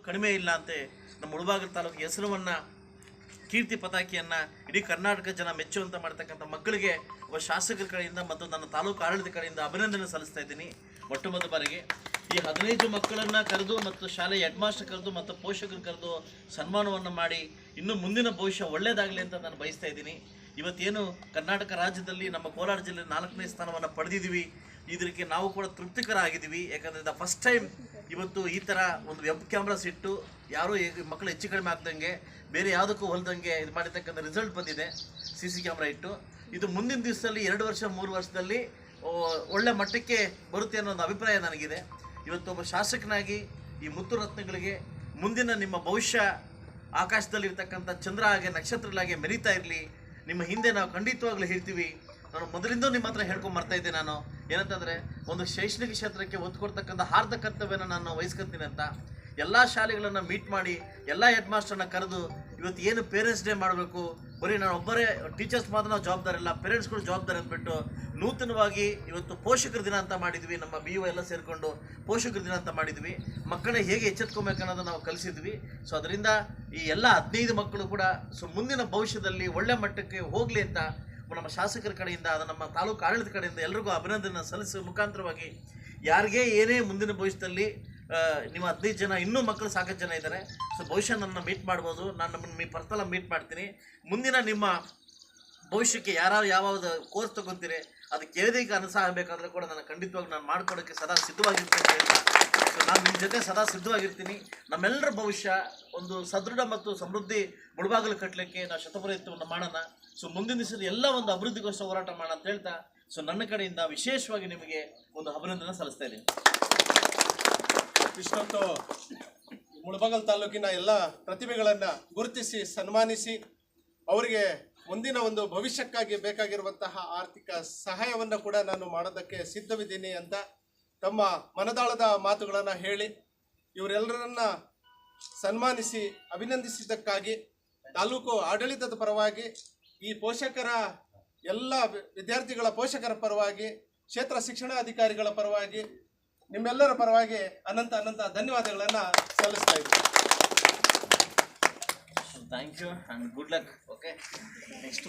ಕಡಿಮೆ ಇಲ್ಲ ಅಂತೆ ನಮ್ಮ ಮುಳಬಾಗಿಲು ತಾಲೂಕು ಹೆಸರನ್ನು ಕೀರ್ತಿ ಪತಾಕಿಯನ್ನು ಇಡೀ ಕರ್ನಾಟಕ ಜನ ಮೆಚ್ಚುವಂತ ಮಾಡ್ತಕ್ಕಂಥ ಮಕ್ಕಳಿಗೆ ಒಬ್ಬ ಶಾಸಕರ ಕಡೆಯಿಂದ ಮತ್ತು ನನ್ನ ತಾಲೂಕು ಆಡಳಿತ ಕಡೆಯಿಂದ ಅಭಿನಂದನೆ ಸಲ್ಲಿಸ್ತಾ ಇದ್ದೀನಿ. ಮೊಟ್ಟ ಬಾರಿಗೆ ಈ 15 ಮಕ್ಕಳನ್ನು ಕರೆದು ಮತ್ತು ಶಾಲೆಯ ಹೆಡ್ ಮಾಸ್ಟರ್ ಕರೆದು ಮತ್ತು ಪೋಷಕರು ಕರೆದು ಸನ್ಮಾನವನ್ನು ಮಾಡಿ ಇನ್ನು ಮುಂದಿನ ಭವಿಷ್ಯ ಒಳ್ಳೆಯದಾಗಲಿ ಅಂತ ನಾನು ಬಯಸ್ತಾ ಇದ್ದೀನಿ. ಇವತ್ತೇನು ಕರ್ನಾಟಕ ರಾಜ್ಯದಲ್ಲಿ ನಮ್ಮ ಕೋಲಾರ ಜಿಲ್ಲೆ 4ನೇ ಸ್ಥಾನವನ್ನು ಪಡೆದಿದ್ದೀವಿ, ಇದಕ್ಕೆ ನಾವು ಕೂಡ ತೃಪ್ತಿಕರ ಆಗಿದ್ದೀವಿ. ಯಾಕಂದರೆ ಫಸ್ಟ್ ಟೈಮ್ ಇವತ್ತು ಈ ಥರ ಒಂದು ವೆಬ್ ಕ್ಯಾಮ್ರಾಸ್ ಇಟ್ಟು ಯಾರೂ ಮಕ್ಕಳು ಹೆಚ್ಚು ಕಡಿಮೆ ಆಗ್ದಂಗೆ ಬೇರೆ ಯಾವುದಕ್ಕೂ ಹೊಲ್ದಂಗೆ ಇದು ಮಾಡಿರ್ತಕ್ಕಂಥ ರಿಸಲ್ಟ್ ಬಂದಿದೆ. CC ಕ್ಯಾಮ್ರಾ ಇಟ್ಟು ಇದು ಮುಂದಿನ ದಿವಸದಲ್ಲಿ 2 ವರ್ಷ 3 ವರ್ಷದಲ್ಲಿ ಒಳ್ಳೆ ಮಟ್ಟಕ್ಕೆ ಬರುತ್ತೆ ಅನ್ನೋ ಒಂದು ಅಭಿಪ್ರಾಯ ನನಗಿದೆ. ಇವತ್ತೊಬ್ಬ ಶಾಸಕನಾಗಿ ಈ ಮುತ್ತು ರತ್ನಗಳಿಗೆ ಮುಂದಿನ ನಿಮ್ಮ ಭವಿಷ್ಯ ಆಕಾಶದಲ್ಲಿರ್ತಕ್ಕಂಥ ಚಂದ್ರ ಹಾಗೆ ನಕ್ಷತ್ರಗಳಾಗೆ ಮೆರೀತಾ ಇರಲಿ. ನಿಮ್ಮ ಹಿಂದೆ ನಾವು ಖಂಡಿತವಾಗ್ಲೂ ಹೇಳ್ತೀವಿ. ನಾನು ಮೊದಲಿಂದ ನಿಮ್ಮ ಹತ್ರ ಹೇಳ್ಕೊಂಡು ಬರ್ತಾ ಇದ್ದೆ. ನಾನು ಏನಂತಂದರೆ ಒಂದು ಶೈಕ್ಷಣಿಕ ಕ್ಷೇತ್ರಕ್ಕೆ ಒತ್ತು ಕೊಡ್ತಕ್ಕಂಥ ಹಾರ್ದ ಕರ್ತವ್ಯನ ನಾನು ವಹಿಸ್ಕೊತೀನಿ ಅಂತ ಎಲ್ಲ ಶಾಲೆಗಳನ್ನು ಮೀಟ್ ಮಾಡಿ ಎಲ್ಲ ಹೆಡ್ ಮಾಸ್ಟರ್ನ ಕರೆದು ಇವತ್ತು ಏನು ಪೇರೆಂಟ್ಸ್ ಡೇ ಮಾಡಬೇಕು, ಬರೀ ನಾನು ಒಬ್ಬರೇ ಟೀಚರ್ಸ್ ಮಾತ್ರ ನಾವು ಜವಾಬ್ದಾರಿ ಇಲ್ಲ, ಪೇರೆಂಟ್ಸ್ಗಳು ಜವಾಬ್ದಾರಿ ಅಂದ್ಬಿಟ್ಟು ನೂತನವಾಗಿ ಇವತ್ತು ಪೋಷಕರ ದಿನ ಅಂತ ಮಾಡಿದ್ವಿ. ನಮ್ಮ BO ಎಲ್ಲ ಸೇರಿಕೊಂಡು ಪೋಷಕರ ದಿನ ಅಂತ ಮಾಡಿದ್ವಿ. ಮಕ್ಕಳೇ ಹೇಗೆ ಎಚ್ಚೆತ್ಕೊಬೇಕು ಅನ್ನೋದು ನಾವು ಕಲಿಸಿದ್ವಿ. ಸೊ ಅದರಿಂದ ಈ ಎಲ್ಲ 15 ಮಕ್ಕಳು ಕೂಡ ಮುಂದಿನ ಭವಿಷ್ಯದಲ್ಲಿ ಒಳ್ಳೆ ಮಟ್ಟಕ್ಕೆ ಹೋಗಲಿ ಅಂತ ನಮ್ಮ ಶಾಸಕರ ಕಡೆಯಿಂದ ನಮ್ಮ ತಾಲೂಕು ಆಡಳಿತ ಕಡೆಯಿಂದ ಎಲ್ರಿಗೂ ಅಭಿನಂದನೆ ಸಲ್ಲಿಸುವ ಮುಖಾಂತರವಾಗಿ ಯಾರಿಗೇ ಏನೇ ಮುಂದಿನ ಭವಿಷ್ಯದಲ್ಲಿ ನಿಮ್ಮ 15 ಜನ ಇನ್ನೂ ಮಕ್ಕಳು ಸಾಕಷ್ಟು ಜನ ಇದ್ದಾರೆ. ಸೊ ಬಹುಶಃ ನನ್ನ ಮೀಟ್ ಮಾಡ್ಬೋದು. ನಾನು ನಮ್ಮನ್ನು ಪರ್ಸನಲ್ ಮೀಟ್ ಮಾಡ್ತೀನಿ. ಮುಂದಿನ ನಿಮ್ಮ ಭವಿಷ್ಯಕ್ಕೆ ಯಾವ್ಯಾವ ಕೋರ್ಸ್ ತೊಗೊತೀರಿ ಅದಕ್ಕೆ ಯಾವುದಕ್ಕೆ ಅನುಸಾರ ಬೇಕಾದರೆ ಕೂಡ ನಾನು ಖಂಡಿತವಾಗಿ ನಾನು ಮಾಡ್ಕೊಡೋಕ್ಕೆ ಸದಾ ಸಿದ್ಧವಾಗಿರ್ತೀನಿ ಅಂತ. ಸೊ ನಾನು ನಿಮ್ಮ ಜೊತೆ ಸದಾ ಸಿದ್ಧವಾಗಿರ್ತೀನಿ. ನಮ್ಮೆಲ್ಲರ ಭವಿಷ್ಯ ಒಂದು ಸದೃಢ ಮತ್ತು ಸಮೃದ್ಧಿ ಮುಳಬಾಗಿಲು ಕಟ್ಟಲಿಕ್ಕೆ ನಾವು ಶತಪ್ರಯತ್ನವನ್ನು ಮಾಡೋಣ. ಸೊ ಮುಂದಿನ ದಿವಸದ ಎಲ್ಲ ಒಂದು ಅಭಿವೃದ್ಧಿಗೋಸ್ಕರ ಹೋರಾಟ ಮಾಡೋಣ ಅಂತ ಹೇಳ್ತಾ ಸೊ ನನ್ನ ಕಡೆಯಿಂದ ವಿಶೇಷವಾಗಿ ನಿಮಗೆ ಒಂದು ಅಭಿನಂದನೆ ಸಲ್ಲಿಸ್ತಾ ಇದ್ದೀನಿ. ಇಷ್ಟೊತ್ತು ಮುಳಬಾಗಿಲು ತಾಲೂಕಿನ ಎಲ್ಲ ಪ್ರತಿಭೆಗಳನ್ನು ಗುರುತಿಸಿ ಸನ್ಮಾನಿಸಿ ಅವರಿಗೆ ಮುಂದಿನ ಒಂದು ಭವಿಷ್ಯಕ್ಕಾಗಿ ಬೇಕಾಗಿರುವಂತಹ ಆರ್ಥಿಕ ಸಹಾಯವನ್ನು ಕೂಡ ನಾನು ಮಾಡೋದಕ್ಕೆ ಸಿದ್ಧವಿದ್ದೀನಿ ಅಂತ ತಮ್ಮ ಮನದಾಳದ ಮಾತುಗಳನ್ನು ಹೇಳಿ ಇವರೆಲ್ಲರನ್ನ ಸನ್ಮಾನಿಸಿ ಅಭಿನಂದಿಸಿದ್ದಕ್ಕಾಗಿ ತಾಲೂಕು ಆಡಳಿತದ ಪರವಾಗಿ ಈ ಪೋಷಕರ ಎಲ್ಲ ವಿದ್ಯಾರ್ಥಿಗಳ ಪೋಷಕರ ಪರವಾಗಿ ಕ್ಷೇತ್ರ ಶಿಕ್ಷಣಾಧಿಕಾರಿಗಳ ಪರವಾಗಿ ನಿಮ್ಮೆಲ್ಲರ ಪರವಾಗಿ ಅನಂತ ಧನ್ಯವಾದಗಳನ್ನು ಸಲ್ಲಿಸ್ತಾ ಇದ್ದೀನಿ. Thank you and good luck. Okay next